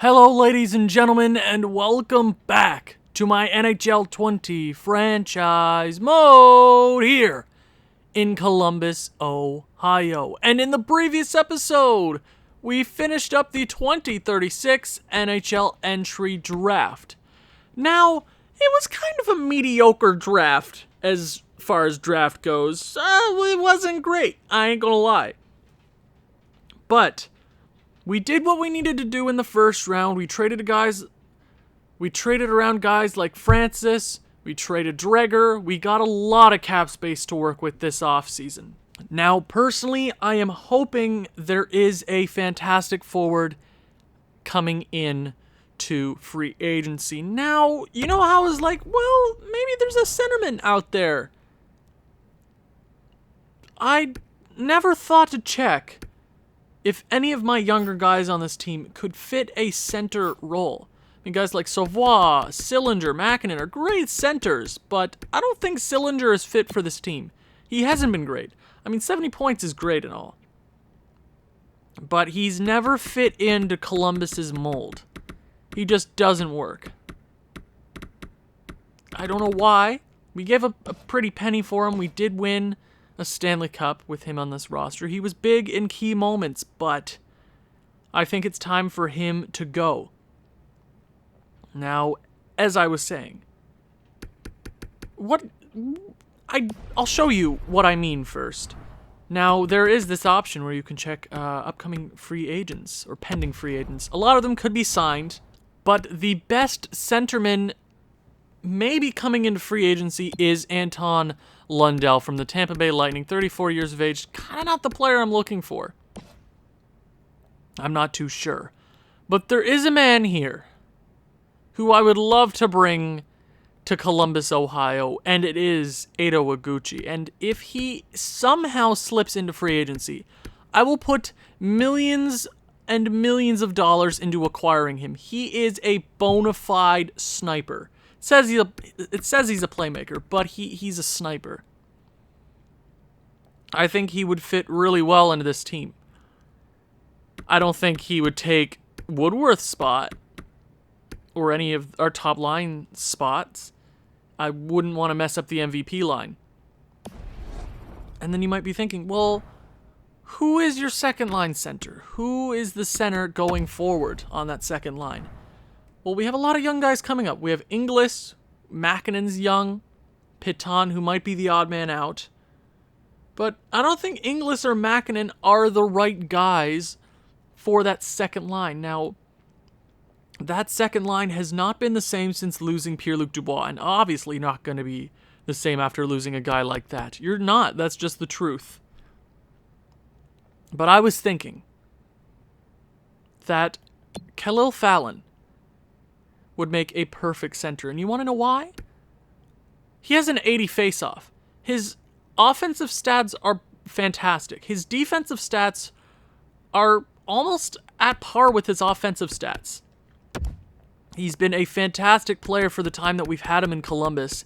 Hello, ladies and gentlemen, and welcome back to my NHL 20 franchise mode here in Columbus, Ohio. And in the previous episode, we finished up the 2036 NHL entry draft. Now, it was kind of a mediocre draft as far as draft goes. It wasn't great, I ain't gonna lie. But we did what we needed to do in the first round. We traded around guys like Francis. We traded Dreger. We got a lot of cap space to work with this offseason. Now, personally, I am hoping there is a fantastic forward coming in to free agency. Now, you know how I was like, well, maybe there's a centerman out there. I never thought to check if any of my younger guys on this team could fit a center role. I mean, guys like Savoie, Sillinger, Makinen are great centers, but I don't think Sillinger is fit for this team. He hasn't been great. I mean, 70 points is great and all, but he's never fit into Columbus's mold. He just doesn't work. I don't know why. We gave a pretty penny for him. We did win a Stanley Cup with him on this roster. He was big in key moments, but I think it's time for him to go. Now, as I was saying, I'll show you what I mean first. Now, there is this option where you can check upcoming free agents or pending free agents. A lot of them could be signed, but the best centerman maybe coming into free agency is Anton Lundell from the Tampa Bay Lightning, 34 years of age. Kind of not the player I'm looking for. I'm not too sure. But there is a man here who I would love to bring to Columbus, Ohio, and it is IGUCHI. And if he somehow slips into free agency, I will put millions and millions of dollars into acquiring him. He is a bona fide sniper. It says he's a playmaker, but he's a sniper. I think he would fit really well into this team. I don't think he would take Woodworth's spot or any of our top line spots. I wouldn't want to mess up the MVP line. And then you might be thinking, well, who is your second line center? Who is the center going forward on that second line? Well, we have a lot of young guys coming up. We have Inglis, Makinen's young, Piton, who might be the odd man out. But I don't think Inglis or Makinen are the right guys for that second line. Now, that second line has not been the same since losing Pierre-Luc Dubois, and obviously not going to be the same after losing a guy like that. You're not. That's just the truth. But I was thinking that Khalil Fallon would make a perfect center. And you want to know why? He has an 80 faceoff. His offensive stats are fantastic. His defensive stats are almost at par with his offensive stats. He's been a fantastic player for the time that we've had him in Columbus,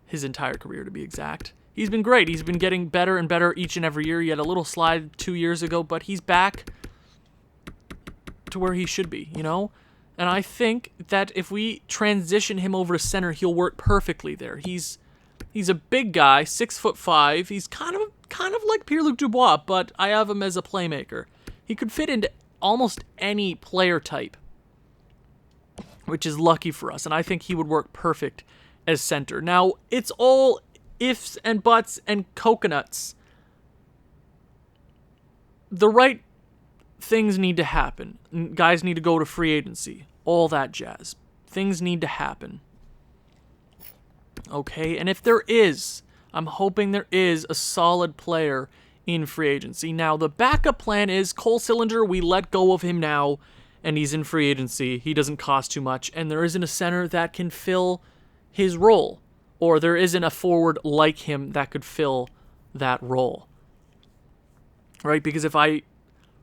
his entire career to be exact. He's been great. He's been getting better and better each and every year. He had a little slide 2 years ago, but he's back to where he should be, you know? And I think that if we transition him over to center, he'll work perfectly there. He's a big guy, 6'5". He's kind of like Pierre-Luc Dubois, but I have him as a playmaker. He could fit into almost any player type, which is lucky for us. And I think he would work perfect as center. Now, it's all ifs and buts and coconuts. The right things need to happen. Guys need to go to free agency. All that jazz. Things need to happen. Okay, and if there is, I'm hoping there is a solid player in free agency. Now, the backup plan is Cole Sillinger. We let go of him now, and he's in free agency. He doesn't cost too much, and there isn't a center that can fill his role, or there isn't a forward like him that could fill that role. Right? Because if I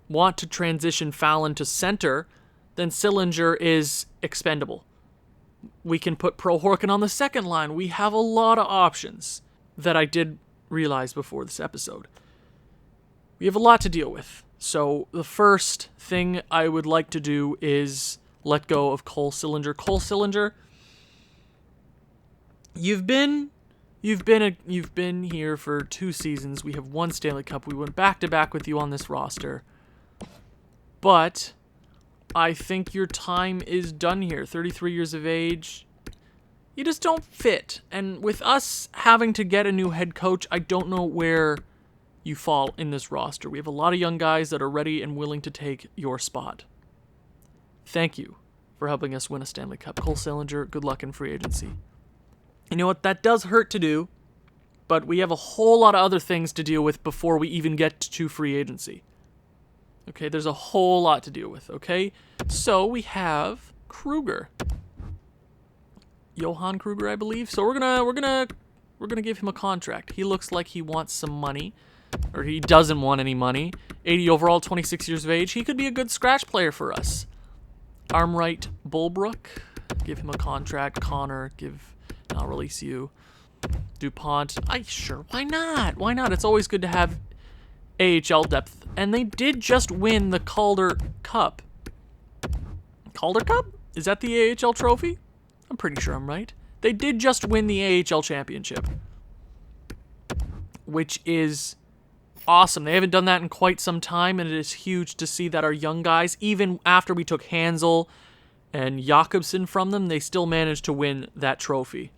want to transition Fallon to center, then Sillinger is expendable. We can put Pro-Horkin on the second line. We have a lot of options that I did realize before this episode. We have a lot to deal with. So the first thing I would like to do is let go of Cole Sillinger. Cole Sillinger, you've been here for 2 seasons. We have 1 Stanley Cup. We went back-to-back with you on this roster. But I think your time is done here. 33 years of age. You just don't fit. And with us having to get a new head coach, I don't know where you fall in this roster. We have a lot of young guys that are ready and willing to take your spot. Thank you for helping us win a Stanley Cup. Cole Sillinger, good luck in free agency. You know what? That does hurt to do, but we have a whole lot of other things to deal with before we even get to free agency. Okay, there's a whole lot to deal with, okay? So we have Kruger. Johan Kruger, I believe. So we're gonna give him a contract. He looks like he wants some money, or he doesn't want any money. 80 overall, 26 years of age. He could be a good scratch player for us. Armright Bulbrook, give him a contract. Connor, I'll release you. DuPont, sure, why not? Why not? It's always good to have AHL depth. And they did just win the Calder Cup. Calder Cup? Is that the AHL trophy? I'm pretty sure I'm right. They did just win the AHL championship, which is awesome. They haven't done that in quite some time, and it is huge to see that our young guys, even after we took Hansel and Jakobsen from them, they still managed to win that trophy.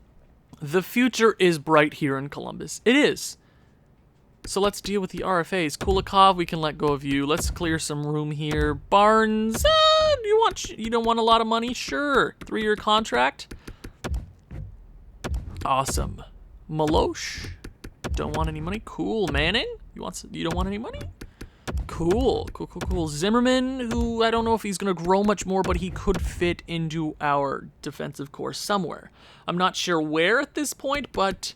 The future is bright here in Columbus. It is. So let's deal with the RFAs. Kulikov, we can let go of you. Let's clear some room here. Barnes, you don't want a lot of money? Sure. 3-year contract. Awesome. Malosh, don't want any money? Cool. Manning, you don't want any money? Cool. Zimmerman, who I don't know if he's going to grow much more, but he could fit into our defensive core somewhere. I'm not sure where at this point, but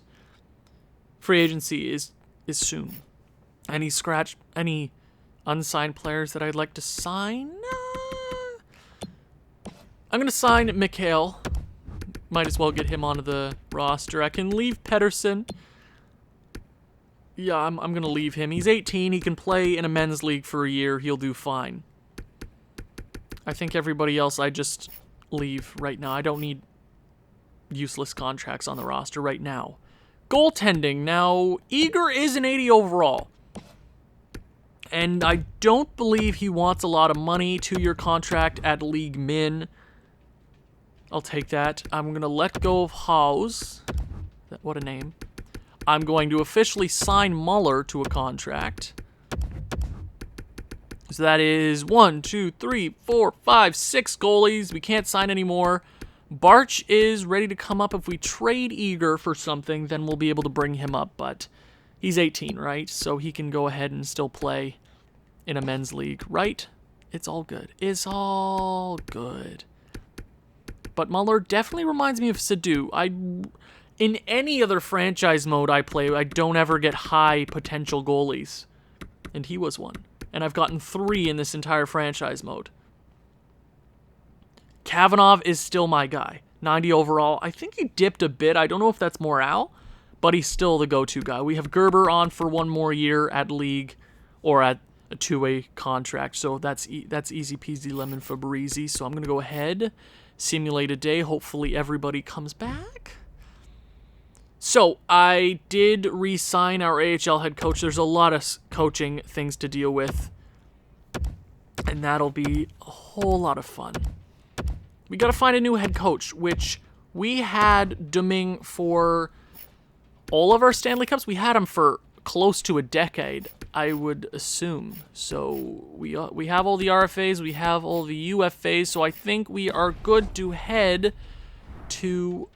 free agency is soon. Any unsigned players that I'd like to sign? I'm going to sign Mikhail. Might as well get him onto the roster. I can leave Pedersen. Yeah, I'm going to leave him. He's 18. He can play in a men's league for a year. He'll do fine. I think everybody else I just leave right now. I don't need useless contracts on the roster right now. Goaltending. Now, Eager is an 80 overall. And I don't believe he wants a lot of money. 2-year contract at League Min. I'll take that. I'm going to let go of Howes. What a name. I'm going to officially sign Muller to a contract. So that is 1, 2, 3, 4, 5, 6 goalies. We can't sign any more. Barch is ready to come up. If we trade Eager for something, then we'll be able to bring him up. But he's 18, right? So he can go ahead and still play in a men's league, right? It's all good. It's all good. But Muller definitely reminds me of Sadu. In any other franchise mode I play, I don't ever get high potential goalies. And he was one. And I've gotten 3 in this entire franchise mode. Kavanagh is still my guy. 90 overall. I think he dipped a bit. I don't know if that's morale, but he's still the go-to guy. We have Gerber on for 1 more year at League or at a 2-way contract. So that's easy peasy lemon Fabrizi. So I'm going to go ahead, simulate a day. Hopefully everybody comes back. So I did re-sign our AHL head coach. There's a lot of coaching things to deal with, and that'll be a whole lot of fun. We got to find a new head coach, which we had Deming for all of our Stanley Cups. We had him for close to a decade, I would assume. So we have all the RFAs, we have all the UFAs, so I think we are good to head to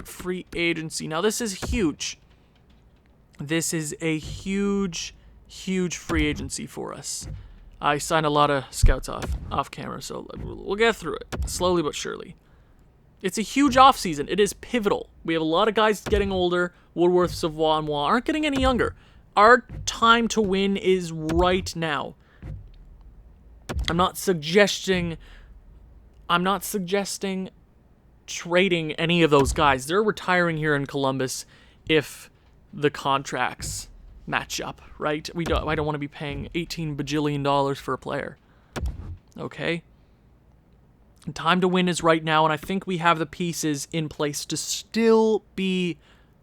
free agency. Now, this is huge. This is a huge free agency for us. I signed a lot of scouts off camera, so we'll get through it slowly but surely. It's a huge off season. It is pivotal. We have a lot of guys getting older. Woodworth, Savoie, and Waugh aren't getting any younger. Our time to win is right now. I'm not suggesting trading any of those guys. They're retiring here in Columbus if the contracts match up, right? I don't want to be paying $18 bajillion for a player. Okay? Time to win is right now, and I think we have the pieces in place to still be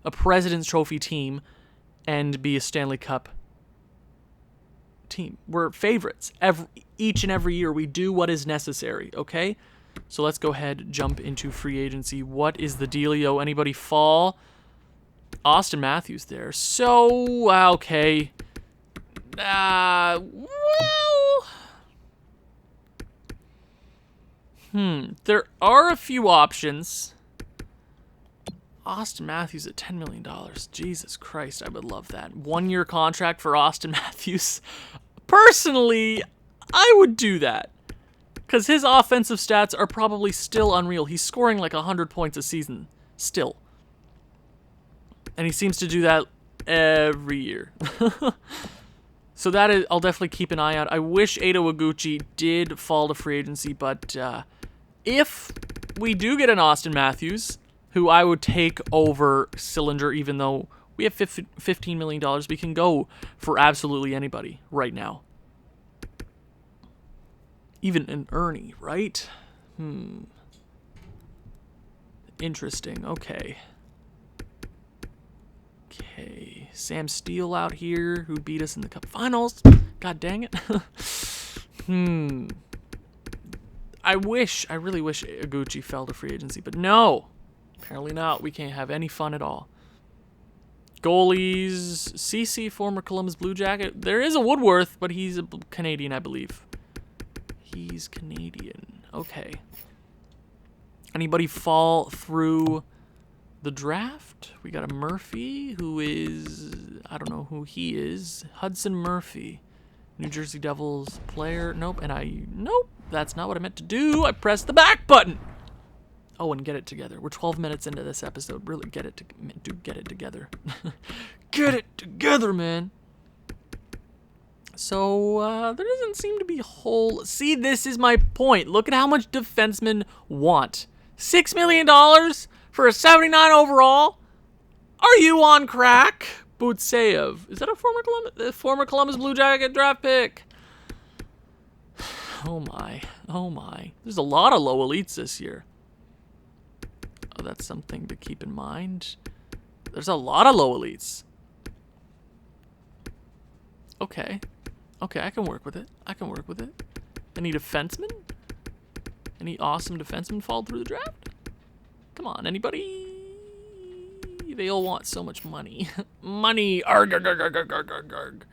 a President's Trophy team and be a Stanley Cup team. We're favorites. Each and every year, we do what is necessary, okay? So let's go ahead, jump into free agency. What is the dealio? Anybody fall? Austin Matthews there. So, okay. Well... There are a few options. Austin Matthews at $10 million. Jesus Christ, I would love that. 1-year contract for Austin Matthews. Personally, I would do that. Because his offensive stats are probably still unreal. He's scoring like 100 points a season. Still. And he seems to do that every year. So that is, I'll definitely keep an eye out. I wish IGUCHI did fall to free agency, but if we do get an Austin Matthews, who I would take over Sillinger, even though we have $15 million, we can go for absolutely anybody right now. Even an Ernie, right? Interesting. Okay. Sam Steele out here, who beat us in the Cup Finals. God dang it. I really wish IGUCHI fell to free agency, but no. Apparently not. We can't have any fun at all. Goalies, CC, former Columbus Blue Jacket. There is a Woodworth, but he's a Canadian, I believe. He's Canadian. Okay. Anybody fall through the draft? We got a Murphy, who is... I don't know who he is. Hudson Murphy. New Jersey Devils player. Nope. Nope. That's not what I meant to do. I pressed the back button. Oh, and get it together. We're 12 minutes into this episode. Really get it together. Get it together, man. So, there doesn't seem to be a whole... See, this is my point. Look at how much defensemen want. $6 million for a 79 overall? Are you on crack? Butseyev. Is that a former Columbus Blue Jacket draft pick? Oh my. Oh my. There's a lot of low elites this year. Oh, that's something to keep in mind. There's a lot of low elites. Okay. Okay, I can work with it. Any defensemen? Any awesome defensemen fall through the draft? Come on, anybody? They all want so much money. Money! Arg, arg, arg, arg, arg, arg, arg.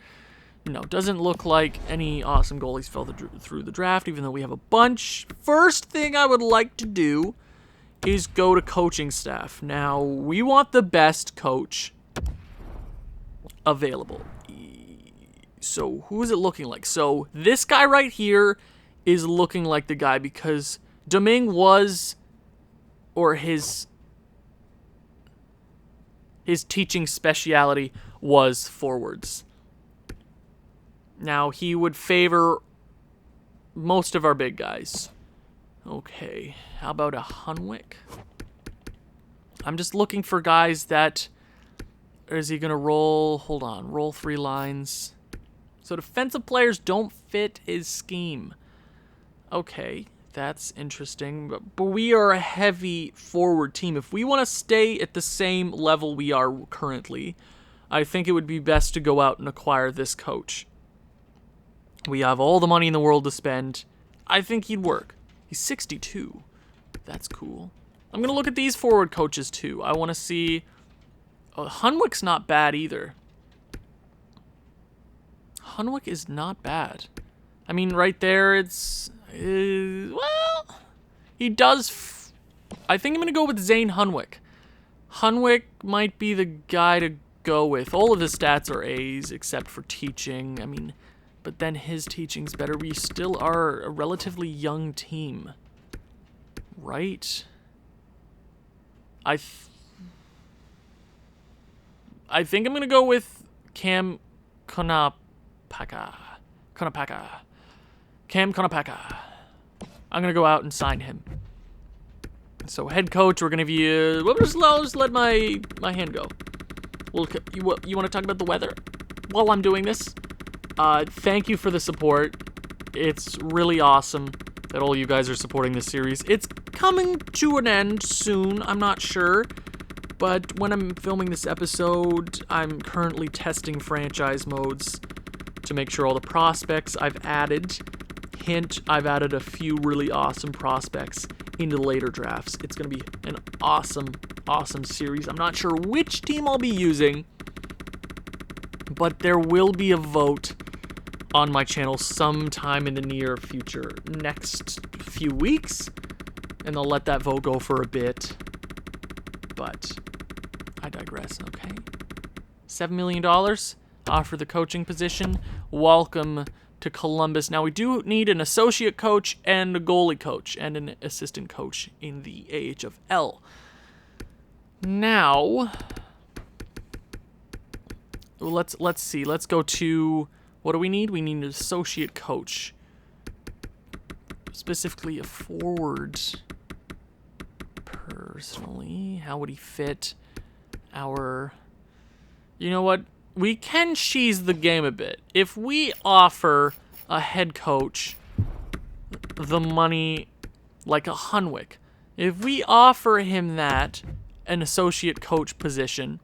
No, doesn't look like any awesome goalies fell through the draft, even though we have a bunch. First thing I would like to do is go to coaching staff. Now, we want the best coach available. So, who is it looking like? So, this guy right here is looking like the guy because Domingue was, or his teaching speciality was forwards. Now, he would favor most of our big guys. Okay, how about a HUNWICK? I'm just looking for guys that... Or is he going to roll... Hold on, roll 3 lines. So defensive players don't fit his scheme. Okay, that's interesting. But we are a heavy forward team. If we want to stay at the same level we are currently, I think it would be best to go out and acquire this coach. We have all the money in the world to spend. I think he'd work. He's 62. That's cool. I'm going to look at these forward coaches too. I want to see... Oh, HUNWICK's not bad either. HUNWICK is not bad. I mean, right there, it's... well... He does... I think I'm going to go with Zane HUNWICK. HUNWICK might be the guy to go with. All of his stats are A's, except for teaching. I mean... But then his teaching's better. We still are a relatively young team. Right? I think I'm going to go with Cam Konopaka. Cam Konopaka. I'm going to go out and sign him. So, head coach, we're going to give you... I'll just let my hand go. Well, you want to talk about the weather while I'm doing this? Thank you for the support. It's really awesome. that all you guys are supporting this series. It's coming to an end soon, I'm not sure. But when I'm filming this episode, I'm currently testing franchise modes to make sure all the prospects I've added. Hint, I've added a few really awesome prospects into later drafts. It's going to be an awesome, awesome series. I'm not sure which team I'll be using, but there will be a vote on my channel sometime in the near future, next few weeks, and I'll let that vote go for a bit, but I digress. Okay, $7 million, offer the coaching position. Welcome to Columbus. Now we do need an associate coach and a goalie coach and an assistant coach in the AHL. Now, let's see. Let's go to, what do we need? We need an associate coach. Specifically a forward. Personally, how would he fit our... You know what? We can cheese the game a bit. If we offer a head coach the money like a HUNWICK, if we offer him that, an associate coach position,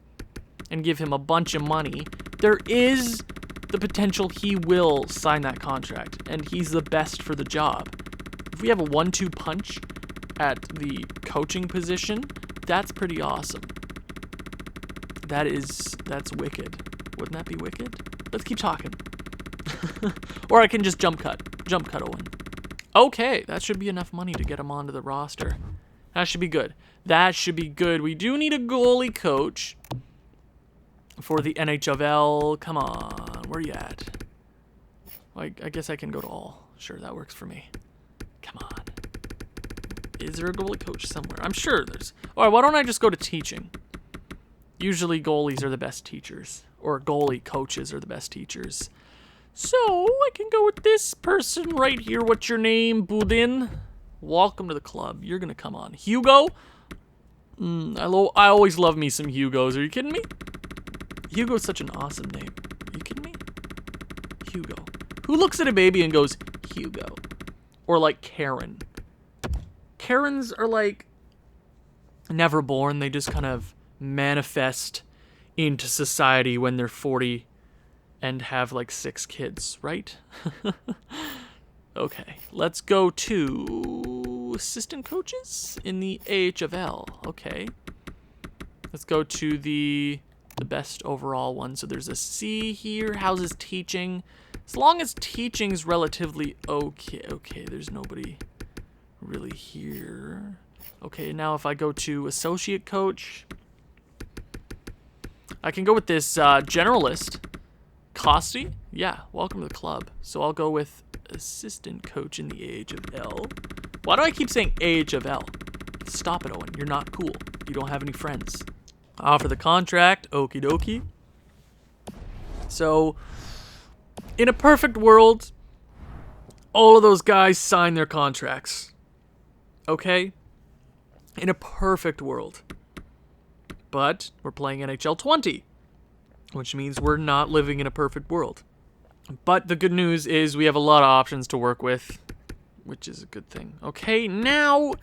and give him a bunch of money, there is the potential he will sign that contract, and he's the best for the job. If we have a 1-2 punch at the coaching position, that's pretty awesome. That's wicked. Wouldn't that be wicked? Let's keep talking. Or I can just jump cut Owen. Okay, that should be enough money to get him onto the roster. That should be good. That should be good. We do need a goalie coach for the NHL. Come on, where you at? I guess I can go to all. Sure, that works for me. Come on. Is there a goalie coach somewhere? I'm sure there's. All right, why don't I just go to teaching? Usually goalies are the best teachers, or goalie coaches are the best teachers. So I can go with this person right here. What's your name, Budin? Welcome to the club. You're gonna come on. Hugo? I always love me some Hugos. Are you kidding me? Hugo's such an awesome name. Are you kidding me? Hugo. Who looks at a baby and goes, Hugo? Or like Karen. Karens are like never born. They just kind of manifest into society when they're 40 and have like 6 kids, right? Okay, let's go to assistant coaches in the AHL. Okay, let's go to the best overall one. So there's a C here. How's his teaching? As long as teaching's relatively okay. Okay, there's nobody really here. Okay, now if I go to associate coach, I can go with this generalist. Costi? Yeah, welcome to the club. So I'll go with assistant coach in the AHL. Why do I keep saying AHL? Stop it, Owen. You're not cool. You don't have any friends. Offer the contract. Okie dokie. So, in a perfect world, all of those guys sign their contracts. Okay? In a perfect world. But we're playing NHL 20, which means we're not living in a perfect world. But the good news is we have a lot of options to work with, which is a good thing. Okay, now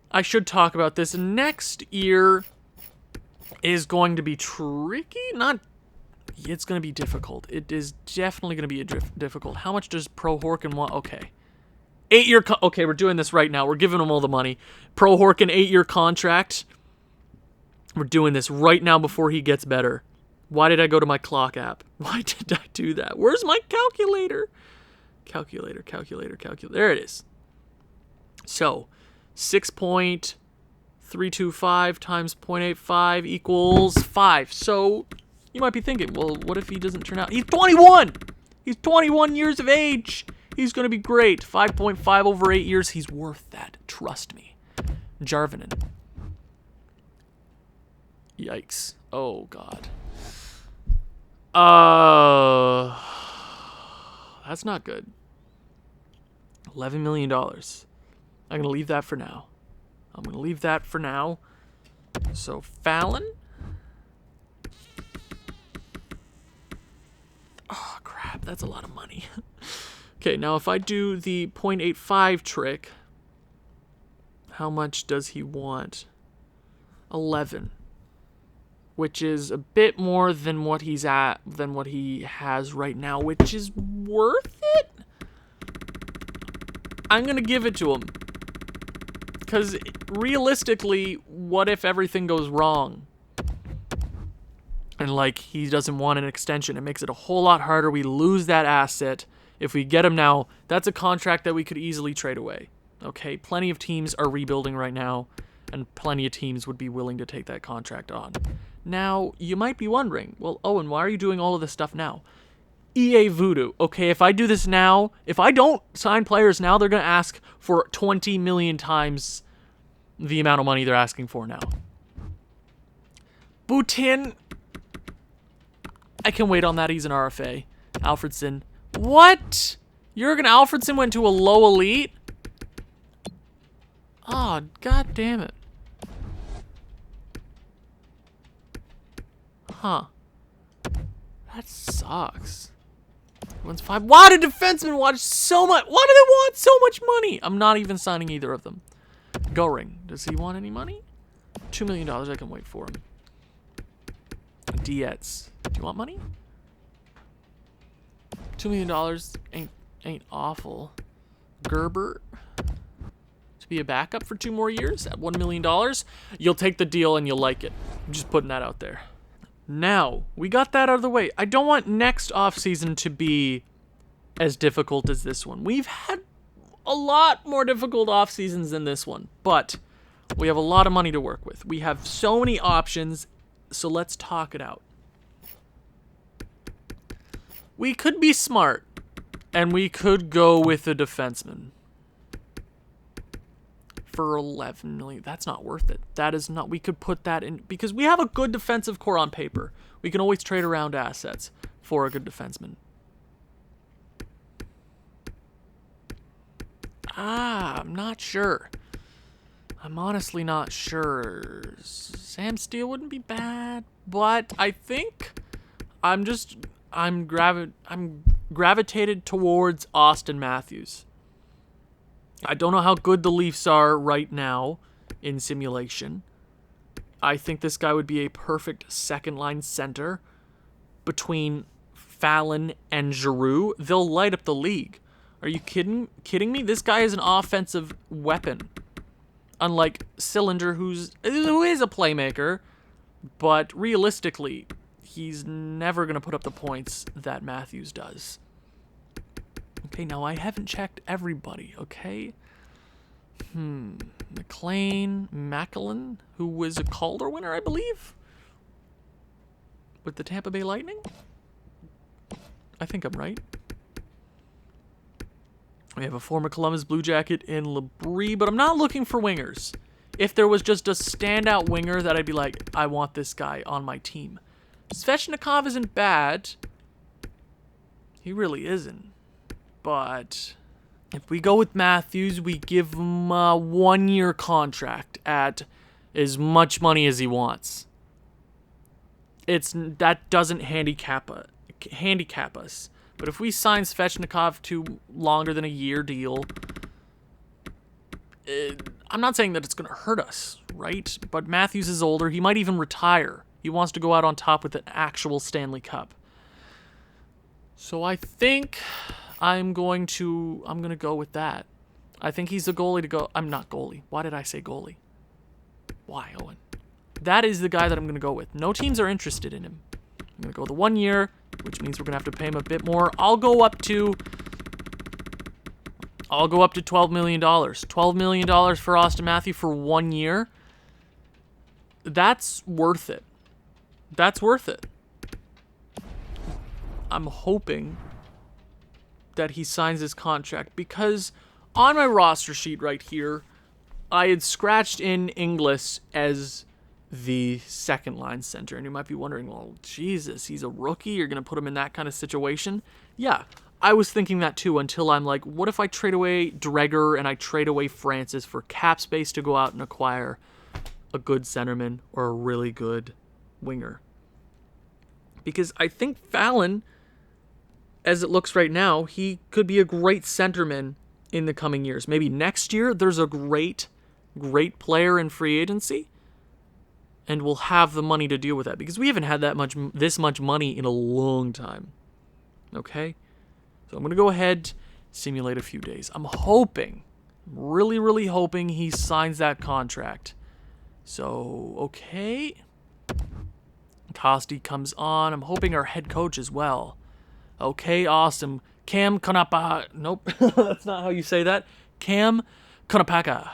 I should talk about this. Next year is going to be tricky. It's going to be difficult. It is definitely going to be difficult. How much does Pro Horkin want? Okay. 8-year okay, we're doing this right now. We're giving him all the money. Pro Horkin 8-year contract. We're doing this right now before he gets better. Why did I go to my clock app? Why did I do that? Where's my calculator? Calculator. There it is. So, 6.325 times 0.85 equals 5. So, you might be thinking, well, what if he doesn't turn out? He's 21! He's 21 years of age! He's going to be great. 5.5 over 8 years. He's worth that. Trust me. Jarvinen. Yikes. Oh, God. That's not good. $11 million. I'm going to leave that for now. So, Fallon. Oh, crap. That's a lot of money. Okay, now if I do the 0.85 trick, how much does he want? 11. Which is a bit more than what he has right now, which is worth it. I'm going to give it to him. Because realistically, what if everything goes wrong? And like, he doesn't want an extension. It makes it a whole lot harder. We lose that asset. If we get him now, that's a contract that we could easily trade away. Okay, plenty of teams are rebuilding right now, and plenty of teams would be willing to take that contract on. Now, you might be wondering, well, Owen, why are you doing all of this stuff now? EA Voodoo. Okay, if I do this now, if I don't sign players now, they're going to ask for 20 million times the amount of money they're asking for now. Boutin, I can wait on that. He's an RFA. Alfredson. What? Jurgen Alfredson went to a low elite? Oh, god damn it. Huh. That sucks. One's 5. Why do defensemen want so much? Why do they want so much money? I'm not even signing either of them. Goring. Does he want any money? $2 million. I can wait for him. Dietz. Do you want money? $2 million ain't awful. Gerber. To be a backup for 2 more years at $1 million. You'll take the deal and you'll like it. I'm just putting that out there. Now, we got that out of the way. I don't want next offseason to be as difficult as this one. We've had a lot more difficult off seasons than this one, but we have a lot of money to work with. We have so many options, so let's talk it out. We could be smart, and we could go with a defenseman. For 11 million. That's not worth it. That is not. We could put that in because we have a good defensive core on paper. We can always trade around assets for a good defenseman. I'm not sure. I'm honestly not sure. Sam Steele wouldn't be bad, but I think I'm gravitated towards Austin Matthews. I don't know how good the Leafs are right now in simulation. I think this guy would be a perfect second-line center between Fallon and Giroux. They'll light up the league. Are you kidding me? This guy is an offensive weapon. Unlike Cylinder, who is a playmaker, but realistically, he's never going to put up the points that Matthews does. Okay, now I haven't checked everybody, okay? Macklin, who was a Calder winner, I believe? With the Tampa Bay Lightning? I think I'm right. We have a former Columbus Blue Jacket in Labrie, but I'm not looking for wingers. If there was just a standout winger that I'd be like, I want this guy on my team. Svechnikov isn't bad. He really isn't. But if we go with Matthews, we give him a 1-year contract at as much money as he wants. That doesn't handicap us. But if we sign Svechnikov to longer than a year deal, I'm not saying that it's going to hurt us, right? But Matthews is older. He might even retire. He wants to go out on top with an actual Stanley Cup. So I think I'm going to go with that. I think he's the goalie to go. I'm not goalie. Why did I say goalie? Why, Owen? That is the guy that I'm going to go with. No teams are interested in him. I'm going to go the 1 year, which means we're going to have to pay him a bit more. I'll go up to $12 million. $12 million for Austin Matthews for 1 year. That's worth it. That's worth it. I'm hoping that he signs his contract because on my roster sheet right here, I had scratched in Inglis as the second line center. And you might be wondering, well, Jesus, he's a rookie. You're going to put him in that kind of situation? Yeah, I was thinking that too until I'm like, what if I trade away Dreger and I trade away Francis for cap space to go out and acquire a good centerman or a really good winger? Because I think Fallon as it looks right now, he could be a great centerman in the coming years. Maybe next year there's a great player in free agency, and we'll have the money to deal with that, because we haven't had this much money in a long time. Okay? So I'm going to go ahead, simulate a few days. I'm hoping, really, really hoping he signs that contract. So, okay. Costi comes on. I'm hoping our head coach as well. Okay, awesome. Cam Kanapa. Nope, that's not how you say that. Cam Kanapaka.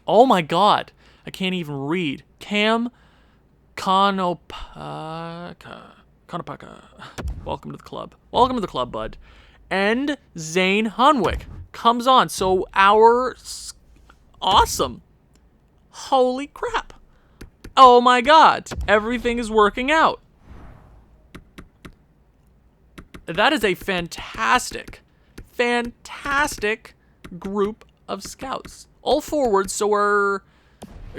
Oh my god. I can't even read. Cam Kanapaka. Welcome to the club. Welcome to the club, bud. And Zane HUNWICK comes on. So awesome. Holy crap. Oh my god. Everything is working out. That is a fantastic group of scouts. All forwards, so our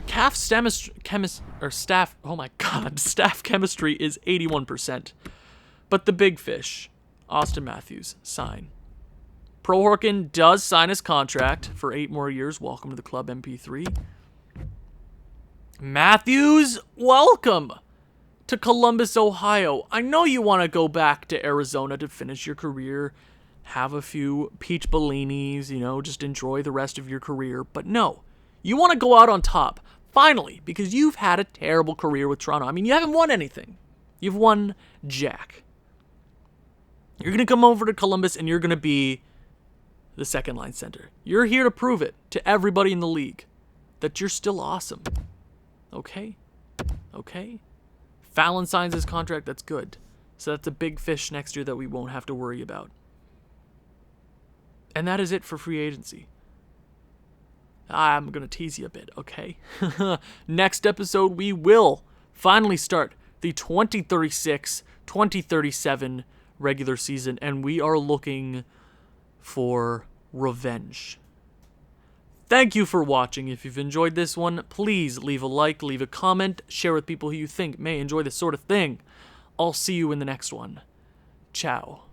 staff chemistry is 81%. But the big fish, Austin Matthews, sign. Prohorkin does sign his contract for 8 more years. Welcome to the club, MP3. Matthews, welcome to Columbus, Ohio. I know you want to go back to Arizona to finish your career, have a few peach bellinis, just enjoy the rest of your career. But no, you want to go out on top, finally, because you've had a terrible career with Toronto. I mean, you haven't won anything. You've won jack. You're going to come over to Columbus and you're going to be the second line center. You're here to prove it to everybody in the league that you're still awesome. Okay? Fallon signs his contract, that's good. So that's a big fish next year that we won't have to worry about. And that is it for free agency. I'm going to tease you a bit, okay? Next episode, we will finally start the 2036-2037 regular season, and we are looking for revenge. Thank you for watching. If you've enjoyed this one, please leave a like, leave a comment, share with people who you think may enjoy this sort of thing. I'll see you in the next one. Ciao.